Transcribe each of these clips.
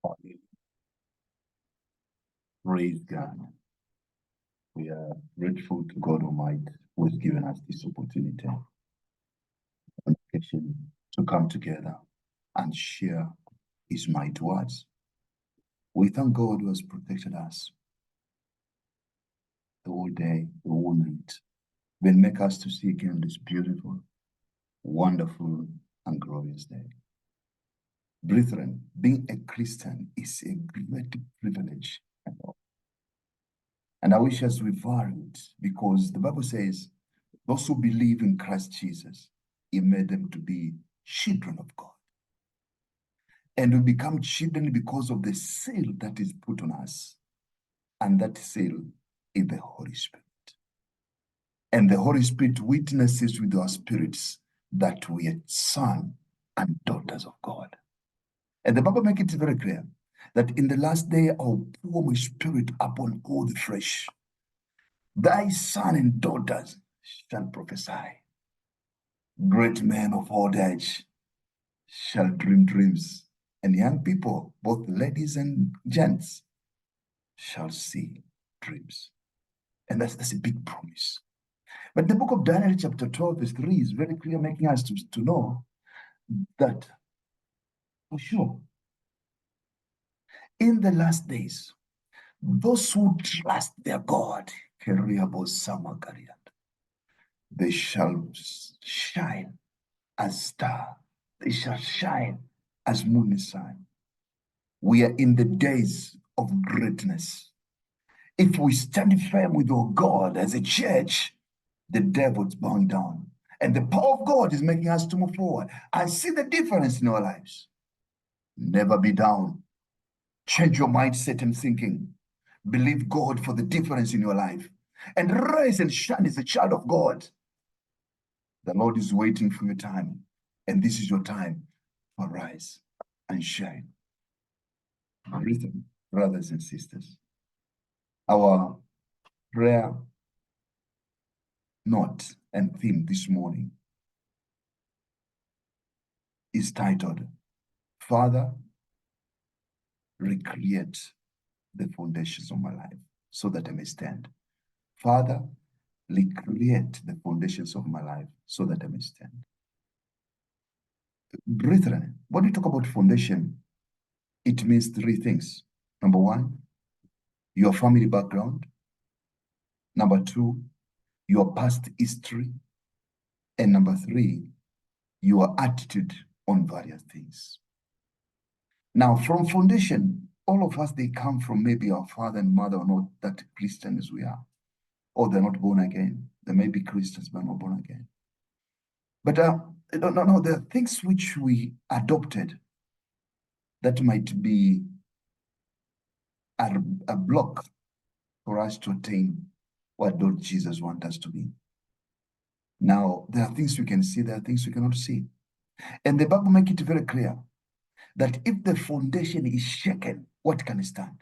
Hallelujah. Praise God. We are grateful to God Almighty who has given us this opportunity and occasion to come together and share His mighty words. We thank God who has protected us the whole day, the whole night, then make us to see again this beautiful, wonderful, and glorious day. Brethren, being a Christian is a great privilege. And I wish us we value it because the Bible says, those who believe in Christ Jesus, He made them to be children of God. And we become children because of the seal that is put on us. And that seal is the Holy Spirit. And the Holy Spirit witnesses with our spirits that we are sons and daughters of God. And the Bible makes it very clear that in the last day I'll pour my spirit upon all the flesh. Thy sons and daughters shall prophesy. Great men of old age shall dream dreams, and young people, both ladies and gents, shall see dreams. And that's a big promise. But the book of Daniel chapter 12 verse 3 is very clear, making us to know that for sure, in the last days, those who trust their God, they shall shine as star. They shall shine as moon and sun. We are in the days of greatness. If we stand firm with our God as a church, the devil is bowing down. And the power of God is making us to move forward. I see the difference in our lives. Never be down. Change your mindset and thinking. Believe God for the difference in your life. And rise and shine as a child of God. The Lord is waiting for your time. And this is your time to rise and shine. Brothers and sisters, our prayer note and theme this morning is titled, Father, recreate the foundations of my life so that I may stand. Father, recreate the foundations of my life so that I may stand. Brethren, when we talk about foundation, it means three things. Number one, your family background. Number two, your past history. And number three, your attitude on various things. Now, from foundation, all of us, they come from maybe our father and mother are not that Christian as we are, or they're not born again. They may be Christians, but not born again. But no, there are things which we adopted that might be a block for us to attain what Lord Jesus wants us to be. Now, there are things we can see, there are things we cannot see. And the Bible makes it very clear that if the foundation is shaken, what can stand?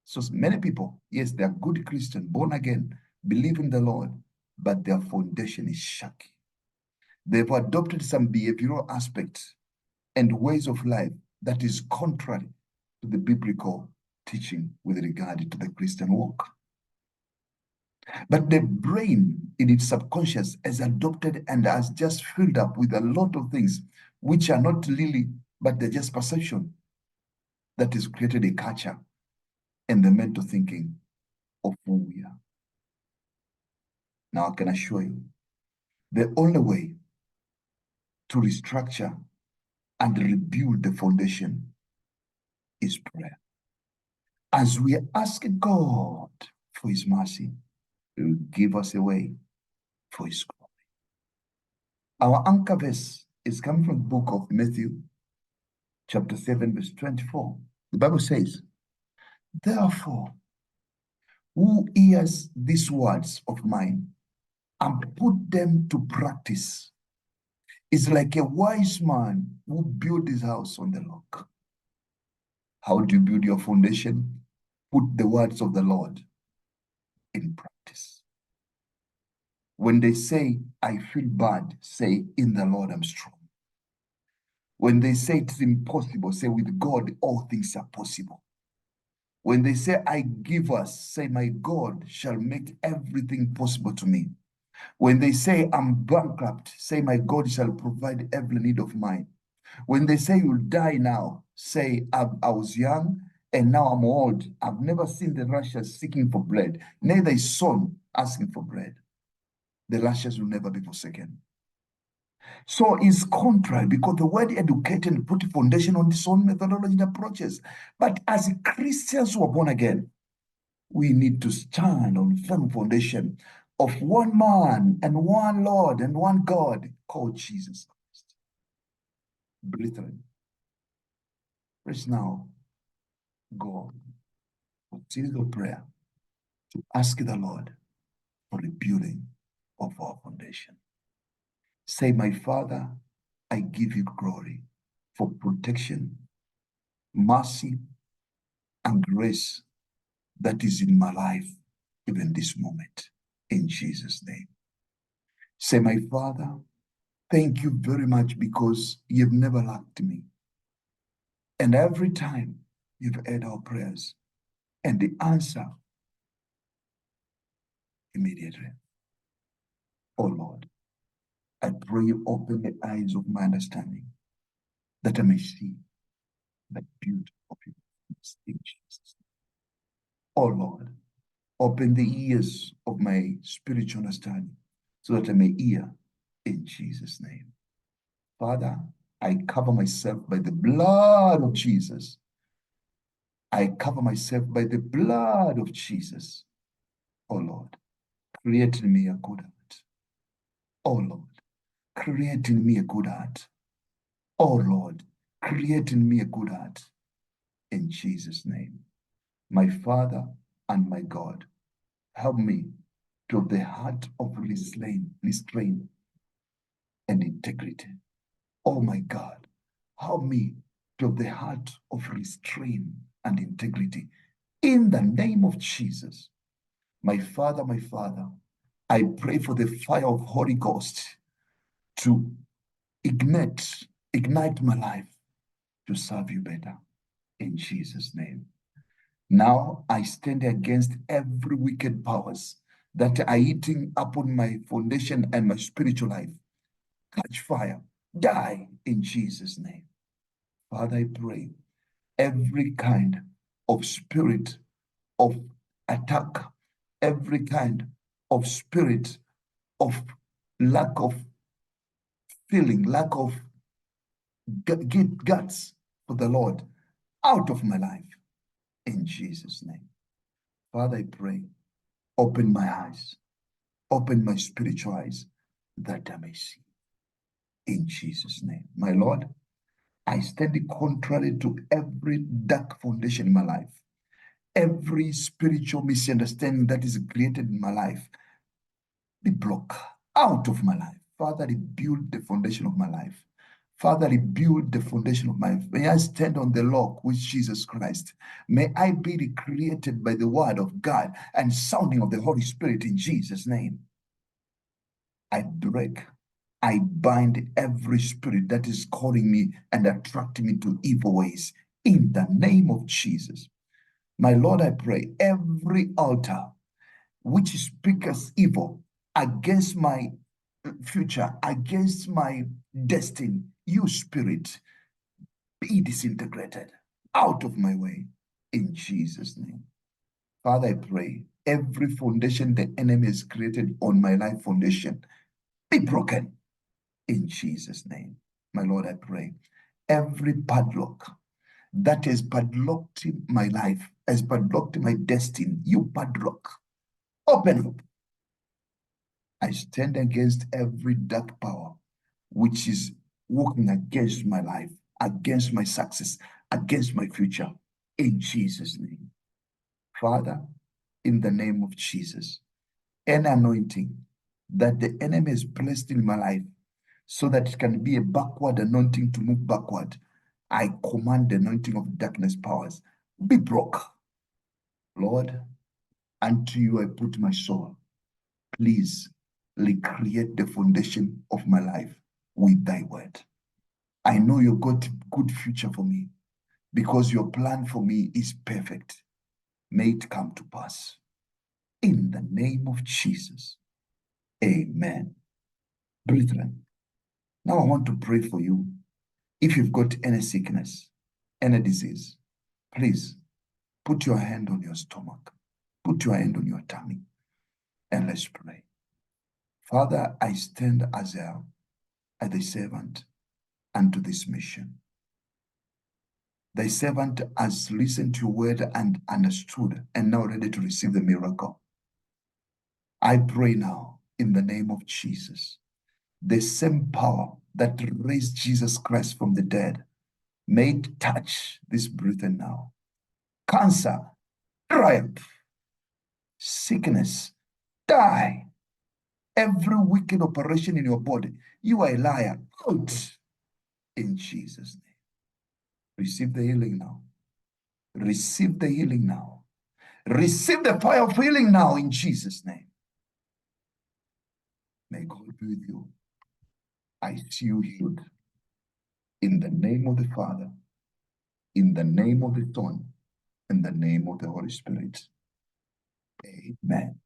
So many people, yes, they are good Christians, born again, believe in the Lord, but their foundation is shaky. They've adopted some behavioral aspects and ways of life that is contrary to the biblical teaching with regard to the Christian walk. But the brain in its subconscious has adopted and has just filled up with a lot of things which are not really, but they're just perception that has created a culture and the mental thinking of who we are. Now I can assure you, the only way to restructure and rebuild the foundation is prayer. As we ask God for His mercy, He will give us a way for His glory. Our anchor verse is coming from the book of Matthew, chapter 7, verse 24. The Bible says, therefore, who hears these words of mine and put them to practice is like a wise man who built his house on the rock. How do you build your foundation? Put the words of the Lord in practice. When they say, I feel bad, say, in the Lord I'm strong. When they say it's impossible, say with God, all things are possible. When they say, I give us, say, my God shall make everything possible to me. When they say, I'm bankrupt, say, my God shall provide every need of mine. When they say you'll die now, say, I was young and now I'm old. I've never seen the righteous seeking for bread, neither is son asking for bread. The righteous will never be forsaken. So it's contrary because the word educated put a foundation on this own methodology and approaches. But as Christians who are born again, we need to stand on firm foundation of one man and one Lord and one God called Jesus Christ. Brethren, let's now go for a series of prayer to ask the Lord for the building of our foundation. Say, my Father, I give you glory for protection, mercy, and grace that is in my life, even this moment, in Jesus' name. Say, my Father, thank you very much because you've never lacked me. And every time you've heard our prayers and the answer immediately. Oh Lord, I pray you open the eyes of my understanding that I may see the beauty of your goodness in Jesus' name. Oh Lord, open the ears of my spiritual understanding so that I may hear in Jesus' name. Father, I cover myself by the blood of Jesus. I cover myself by the blood of Jesus. Oh Lord, create in me a good heart. Oh Lord, create in me a good heart. Oh Lord, create in me a good heart. In Jesus' name. My Father and my God, help me to have the heart of restraint and integrity. Oh my God, help me to have the heart of restraint and integrity. In the name of Jesus, my Father, I pray for the fire of Holy Ghost to ignite my life to serve you better. In Jesus' name. Now I stand against every wicked powers that are eating upon my foundation and my spiritual life. Catch fire, die in Jesus' name. Father, I pray every kind of spirit of attack, every kind of spirit of lack of feeling, lack of guts for the Lord out of my life in Jesus' name. Father, I pray, open my eyes, open my spiritual eyes that I may see in Jesus' name. My Lord, I stand contrary to every dark foundation in my life, every spiritual misunderstanding that is created in my life, be blocked out of my life. Father, rebuild the foundation of my life. Father, rebuild the foundation of my life. May I stand on the rock with Jesus Christ. May I be recreated by the word of God and sounding of the Holy Spirit in Jesus' name. I bind every spirit that is calling me and attracting me to evil ways in the name of Jesus. My Lord, I pray every altar which speaks evil against my future, against my destiny, you spirit, be disintegrated out of my way in Jesus' name. Father, I pray every foundation the enemy has created on my life foundation be broken in Jesus' name. My Lord, I pray every padlock that has padlocked my life, has padlocked my destiny, you padlock, open up. I stand against every dark power which is working against my life, against my success, against my future, in Jesus' name. Father, in the name of Jesus, any anointing that the enemy has placed in my life so that it can be a backward anointing to move backward, I command the anointing of darkness powers, be broke. Lord, unto you I put my soul. Please recreate the foundation of my life with thy word. I know you got a good future for me because your plan for me is perfect. May it come to pass. In the name of Jesus. Amen. Brethren, now I want to pray for you. If you've got any sickness, any disease, please put your hand on your stomach, put your hand on your tummy, and let's pray. Father, I stand as a servant unto this mission. Thy servant has listened to your word and understood, and now ready to receive the miracle. I pray now in the name of Jesus, the same power that raised Jesus Christ from the dead, may it touch this breathing now. Cancer, dry up. Sickness, die. Every wicked operation in your body, you are a liar. Out in Jesus' name. Receive the healing now. Receive the healing now. Receive the fire of healing now in Jesus' name. May God be with you. I see you healed. In the name of the Father, in the name of the Son, in the name of the Holy Spirit. Amen.